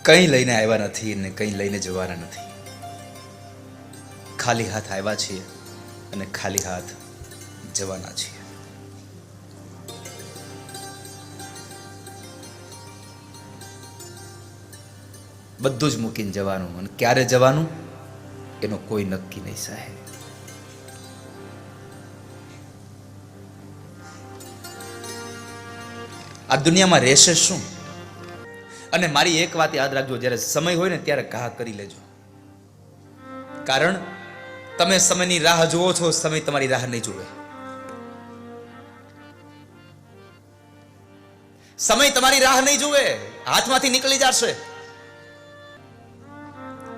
કંઈ લઈને આવ્યા નથી અને કંઈ લઈને જવાના નથી. ખાલી હાથ આવ્યા છીએ અને ખાલી હાથ જવાના છીએ. બધું જ મૂકીને જવાનું, અને ક્યારે જવાનું એનો કોઈ નક્કી નહીં સાહેબ. આ દુનિયામાં રહેશે શું? અને મારી એક વાત યાદ રાખજો, જ્યારે સમય હોય ને ત્યારે ઘા કરી લેજો. કારણ તમે સમયની રાહ જુઓ છો, સમય તમારી રાહ નહીં જુએ. સમય તમારી રાહ નહીં જુએ, હાથમાંથી નીકળી જશે.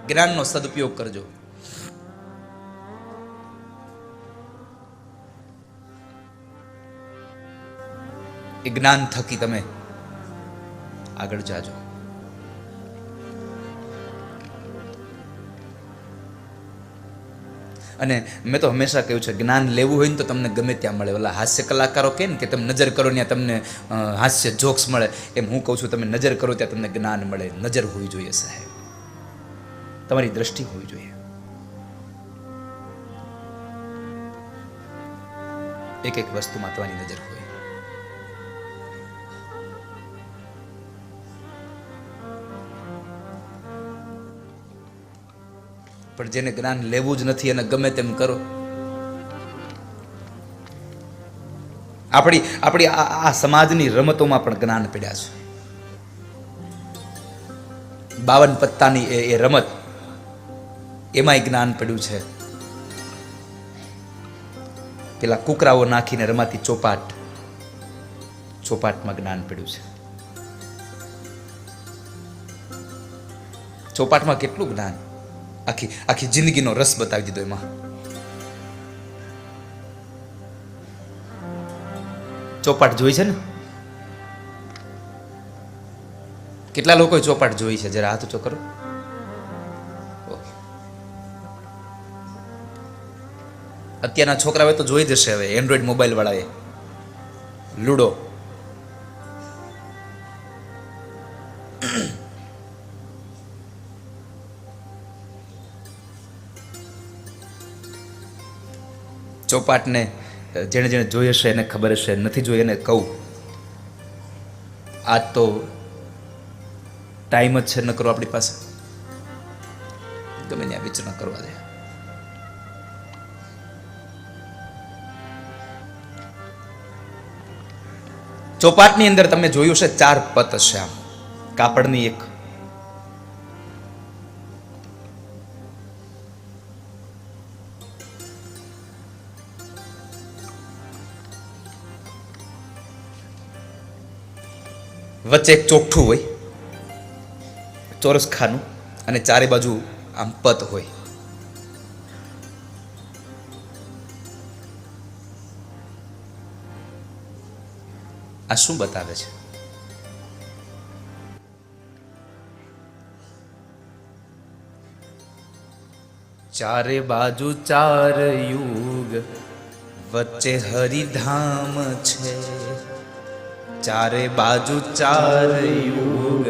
જ્ઞાનનો સદુપયોગ કરજો. એ જ્ઞાન થકી તમે આગળ જાજો. અને મેં તો હંમેશા કહ્યું છે, જ્ઞાન લેવું હોય ને તો તમને ગમે ત્યાં મળે. ઓલા હાસ્ય કલાકારો કહે ને કે તમે નજર કરો ત્યાં તમને હાસ્ય જોક્સ મળે, એમ હું કહું છું તમે નજર કરો ત્યાં તમને જ્ઞાન મળે. નજર હોવી જોઈએ સાહેબ, તમારી દ્રષ્ટિ હોવી જોઈએ. એક એક વસ્તુમાં તમારી નજર હોય. પણ જેને જ્ઞાન લેવું જ નથી અને ગમે તેમ કરો, આપણી આ સમાજની રમતોમાં પણ જ્ઞાન પડ્યા છે. 52 પત્તાની એ રમત, એમાંય જ્ઞાન પડ્યું છે. પેલા કુકરાઓ નાખીને રમાતી ચોપાટમાં જ્ઞાન પડ્યું છે. ચોપાટમાં કેટલું જ્ઞાન, આખી જિંદગીનો રસ બતાવી દીધો એમાં. ચોપાટ જોઈ છે ને? કેટલા લોકોએ ચોપાટ જોઈ છે? જરા હાથ ઊંચો કરો. અત્યારના છોકરાઓએ તો જોઈ જશે. હવે એન્ડ્રોઈડ મોબાઈલ વાળાએ લૂડો, ચોપાટને જેણે જેણે જોઈ હશે એને ખબર હશે, નથી જોઈ એને કહું, આજ તો ટાઈમ જ છે ન કરો આપણી પાસે. ગમે ત્યાં વિચરણા કરવા દે. ચોપાટની અંદર તમે જોયું છે 4 પત હશે, આમ કાપડની એક. વચ્ચે એક ચોકઠું હોય, ચોરસ ખાનું, અને ચારે બાજુ આમ પત હોય. આ શું બતાવે છે? ચારે બાજુ 4 યુગ, વચ્ચે હરિધામ છે. ચારે બાજુ 4 યુગ,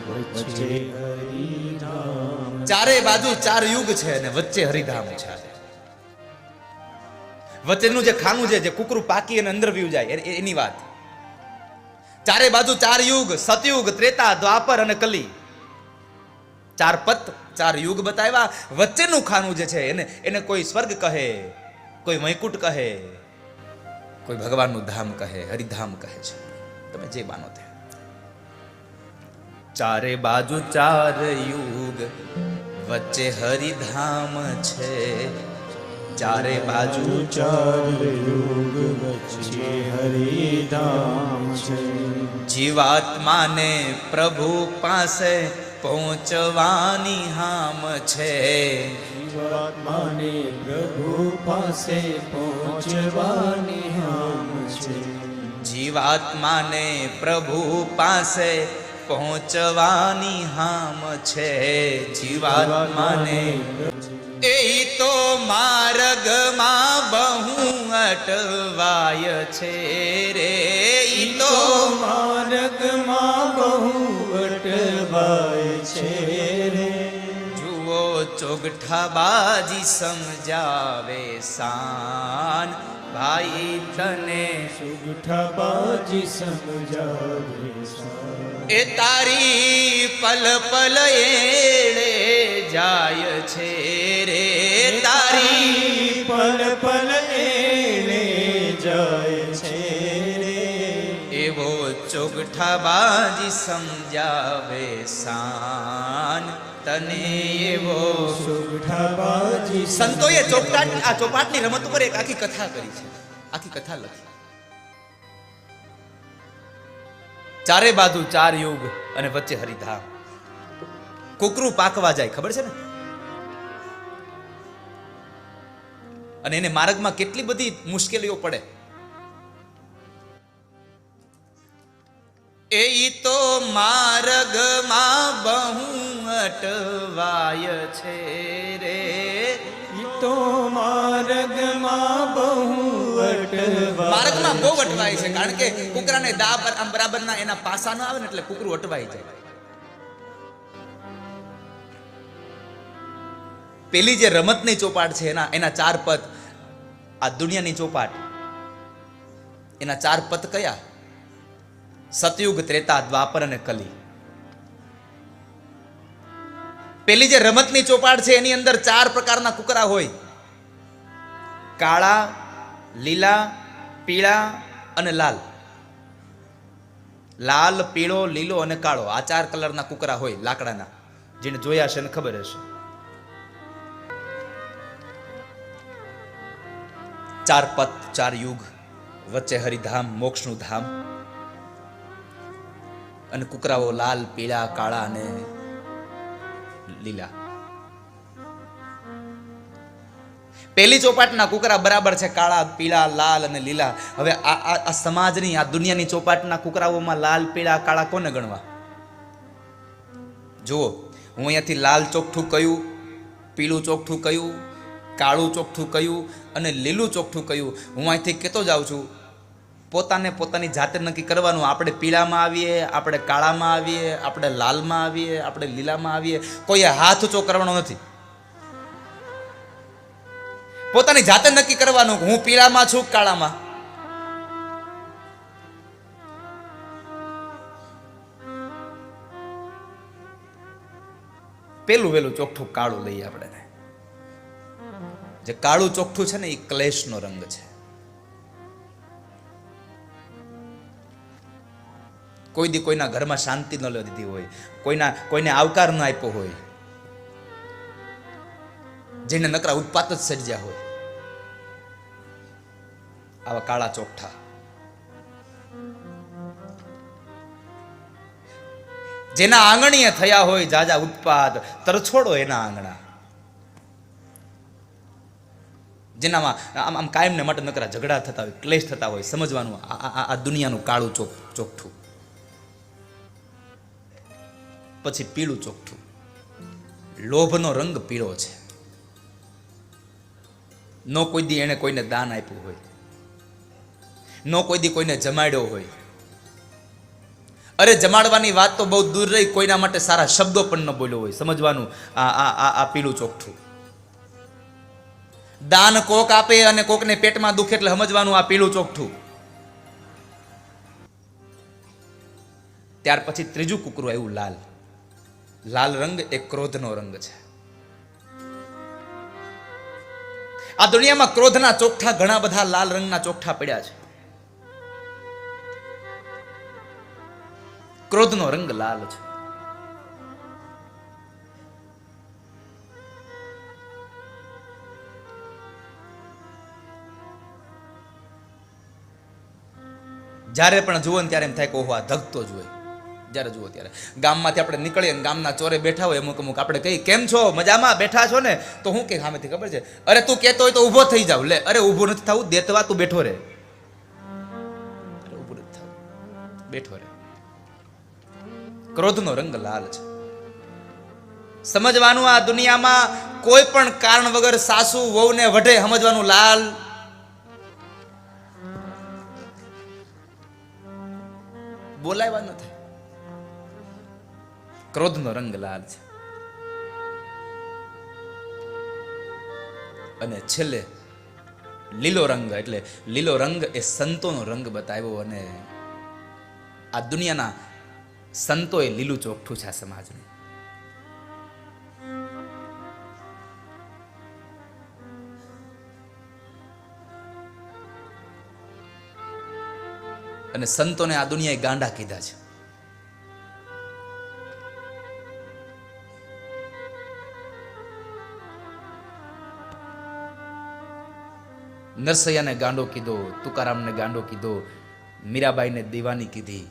વચ્ચે હરિધામ. ચારે બાજુ 4 યુગ છે અને વચ્ચે હરિધામ છે. વચ્ચેનું જે ખાનું છે, જે કુકરું પાકી અને અંદર વ્યુ જાય, એની વાત. ચારે બાજુ 4 યુગ, સતયુગ, ત્રેતા, દ્વાપર અને કલી. 4 પત, 4 યુગ બતાવ્યા. વચ્ચેનું ખાનું જે છે એને કોઈ સ્વર્ગ કહે, કોઈ વૈકુંઠ કહે, કોઈ ભગવાનનું ધામ કહે, હરિધામ કહે છે. તમે જે માનો તે. ચારે બાજુ 4 યુગ, વચ્ચે હરિધામ છે. ચારે બાજુ 4 યુગ, વચ્ચે હરિધામ છે. જીવાત્માને પ્રભુ પાસે પહોંચવાની હામ છે. જીવાત્માને પ્રભુ પાસે પહોંચવાની હામ છે. જીવાત્માને પ્રભુ પાસે પહોંચવાની હામ છે. જીવાત્માને એ તો માર્ગમાં બહુ અટવાય છે રે. એ તો માર્ગમાં બહુ અટવાય છે રે. જુઓ ચોગઠા બાજી સમજાવે શાન, ભાઈ તને સુગઠાબાજી સમજાવે સા. એ તારી પલ પલ એળે જાય છે રે. તારી પલ પલ એને જાય છે રે. એવો ચોગઠા બાજી સમજાવે શાન, તને એવો. સુગઠાબાજી સંતોએ આ ચોપાટની રમત ઉપર એક આખી કથા કરી છે, આખી કથા લખી. ચારે બાજુ ચાર યુગ અને વચ્ચે હરિધામ. કુકરું પાકવા જાય, ખબર છે ને? અને એને માર્ગમાં કેટલી બધી મુશ્કેલીઓ પડે. એ તો માર્ગમાં બહુ અટવાય છે રે. તો માર્ગમાં બહુ અટવાય. માર્ગમાં બહુ અટવાય છે, કારણ કે કુકરાને દા આમ બરાબરના એના પાસા ન આવે ને એટલે કુકરું અટવાઈ જાય. પેલી જે રમતની ચોપાટ છે એના ચાર પદ, આ દુનિયાની ચોપાટ એના ચાર પદ કયા? સતયુગ, ત્રેતા, દ્વાપર અને કલી. પેલી જે રમતની ચોપાટ છે એની અંદર ચાર પ્રકારના કુકરા હોય: કાળા, લીલા, પીળા અને લાલ. લાલ, પીળો, લીલો અને કાળો, આ ચાર કલરના કુકરા હોય લાકડાના. જેને જોયા છે એને ખબર હશે. ચાર પથ, ચાર યુગ, વચ્ચે હરિધામ, મોક્ષનું ધામ. અને કુકરાઓ લાલ, પીળા, કાળા અને લીલા. પેલી ચોપાટના કુકરા બરાબર છે કાળા, પીળા, લાલ અને લીલા. હવે આ સમાજની, આ દુનિયાની ચોપાટના કુકરાઓમાં લાલ, પીળા, કાળા કોને ગણવા? જુઓ, હું અહીંયાથી લાલ ચોકઠું કયું, પીળું ચોકઠું કયું, કાળું ચોકઠું કયું અને લીલું ચોકઠું કયું, હું અહીંથી કહેતો જાઉં છું. પોતાની જાતે નક્કી કરવાનું. આપણે પીળામાં આવીએ, આપણે કાળામાં આવીએ, આપણે લાલમાં આવીએ, આપણે લીલામાં આવીએ. કોઈએ હાથ ઊંચો કરવાનો નથી. પોતાની જાતે નક્કી કરવાનું હું પીળામાં છું, કાળામાં. પેલું વેલું ચોખ્ઠું કાળું લઈએ આપણે. જે કાળું ચોખ્ઠું છે ને એ ક્લેશનો રંગ છે. કોઈ દી કોઈના ઘરમાં શાંતિ ન લીધી હોય, કોઈને આવકાર ન આપ્યો હોય, જેને નકરા ઉત્પાત જ સર્જ્યા હોય, આવા કાળા ચોખ્ઠા. જેના આંગણીએ થયા હોય જાજા ઉત્પાદ, તરછોડો એના આંગણા. જેનામાં આમ કાયમને માટે નકરા ઝઘડા થતા હોય, ક્લેશ થતા હોય, સમજવાનું આ દુનિયાનું કાળું ચોખ્ઠું. પછી પીળું ચોખ્ઠું. લોભનો રંગ પીળો છે. નો કોઈ દી એને કોઈને દાન આપ્યું હોય, નો કોઈ દી કોઈને જમાડ્યો હોય. અરે જમાડવાની વાત તો બહુ દૂર રહી, કોઈના માટે સારા શબ્દો પણ ન બોલ્યો હોય. સમજવાનું આ પીળું ચોખ્ઠું. દાન કોક આપે અને કોકને પેટમાં દુખે એટલે સમજવાનું આ પીળું ચોખ્ઠું. ત્યાર પછી ત્રીજું કુકરું આવ્યું લાલ. લાલ રંગ એ ક્રોધનો રંગ છે. આ દુનિયામાં ક્રોધના ચોખ્ઠા ઘણા બધા લાલ રંગના ચોખ્ઠા પડ્યા છે. ક્રોધનો રંગ લાલ છે. જ્યારે પણ જુઓ ને ત્યારે એમ થાય કે ઓહો આ ધગતો જ હોય. જ્યારે જુઓ ત્યારે ગામમાંથી આપણે નીકળીએ ને ગામના ચોરે બેઠા હોય અમુક આપણે કહીએ કેમ છો, મજામાં બેઠા છો ને, તો હું કે સામેથી ખબર છે, અરે તું કહેતો હોય તો ઊભો થઈ જાવ. લે, અરે ઊભો નથી થવું, દેતવા તું બેઠો રહે. ઊભું નથી થવું, બેઠો રહે. ક્રોધનો રંગ લાલ છે. સમજવાનું આ દુનિયામાં કોઈ પણ કારણ વગર સાસુ વહુને વઢે, સમજવાનું લાલ. બોલાવ્યા નથી. ક્રોધનો રંગ લાલ છે. અને છેલ્લે લીલો રંગ, એટલે લીલો રંગ એ સંતોનો રંગ બતાવ્યો. અને આ દુનિયાના સંતોએ લીલું ચોખ્ઠું છે આ સમાજને. અને સંતોને આ દુનિયાએ ગાંડા કીધા છે. નરસૈયાને ગાંડો કીધો, તુકારામને ગાંડો કીધો, મીરાબાઈને દીવાની કીધી.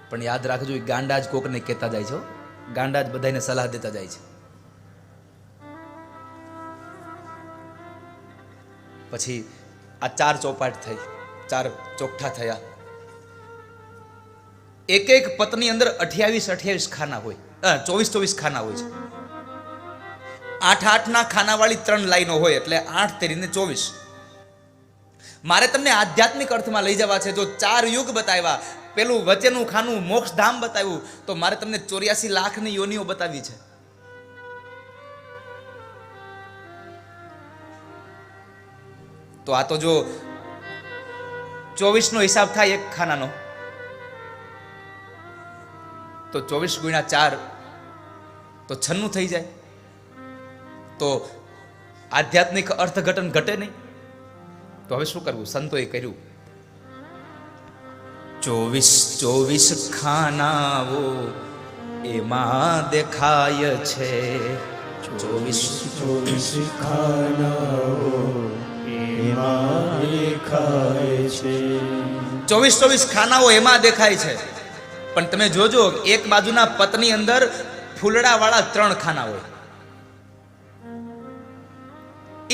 પણ યાદ રાખજો, એ ગાંડા જ કોકને કહેતા જાય છે, ગાંડા જ બધાને સલાહ દેતા જાય છે. પછી આ 4 ચોપાટ થઈ, 4 ચોકઠા થયા. એક એક પતની અંદર 28 ખાના હોય, 24 ખાના હોય છે. 8 ના ખાનાવાળી 3 લાઈનો હોય, એટલે 8 તેરીને 24. મારે તમને આધ્યાત્મિક અર્થમાં લઈ જવા છે. જો 4 યુગ બતાવ્યા, પેલું વચ્ચેનું ખાનું મોક્ષધામ બતાવ્યું, તો મારે તમને 84 લાખની યોનિઓ બતાવી છે. તો આ તો જો 24 નો હિસાબ થાય એક ખાનાનો, તો 24 ગુણ્યા 4 તો 96 થઈ જાય. તો આધ્યાત્મિક અર્થઘટન ઘટે નહીં. તો હવે શું કરવું? સંતોએ કર્યું. 24 ખાનાઓ એમાં દેખાય છે. 24 ખાનાઓ એમાં દેખાય છે. 24 ખાનાઓ એમાં દેખાય છે. પણ તમે જોજો, એક બાજુના પતની અંદર ફૂલડા વાળા 3 ખાના હોય.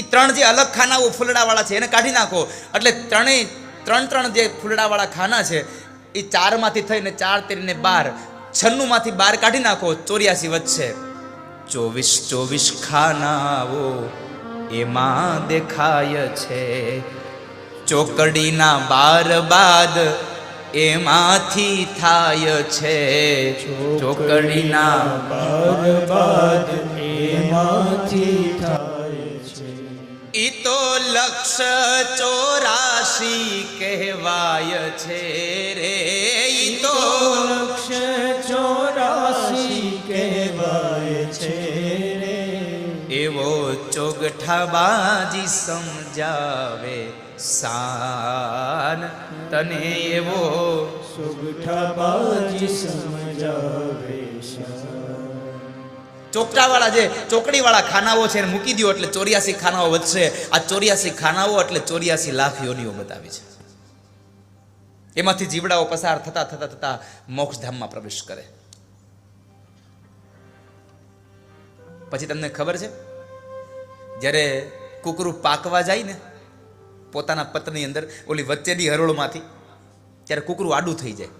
એ 3 જે અલગ ખાનાઓ ફૂલડા વાળા છે એને કાઢી નાખો, એટલે 3 જે ફૂલડા વાળા ખાના છે એ 4 માંથી થઈને 4 તેરીને 12, 96 માંથી 12 કાઢી નાખો, 84 વધશે. 24 ખાનાઓ એમાં દેખાય છે. ચોકડીના 12 બાદ એમાંથી થાય છે. ચોકડીના 12 બાદ એમાંથી થાય છે. ઈ તો લક્ષ 84 કહેવાય છે રે. ઈ તો લક્ષ 84 કહેવાય છે રે. એવો ચોગઠાબાજી સમજાવે શાન તને, એવો સુગઠાબાજી સમજાવે શાન. ચોકટાવાળા જે ચોકડીવાળા ખાનાઓ છે એને મૂકી દો એટલે 84 ખાનાઓ વધશે. આ 84 ખાનાઓ એટલે 84 લાખ યોનિઓ બતાવી છે. એમાંથી જીવડાઓ પસાર થતા થતા થતા મોક્ષધામમાં પ્રવેશ કરે. પછી તમને ખબર છે, જ્યારે કુકરું પાકવા જાય ને પોતાના પતની અંદર, ઓલી વચ્ચેની હરોળમાંથી, ત્યારે કુકરું આડું થઈ જાય.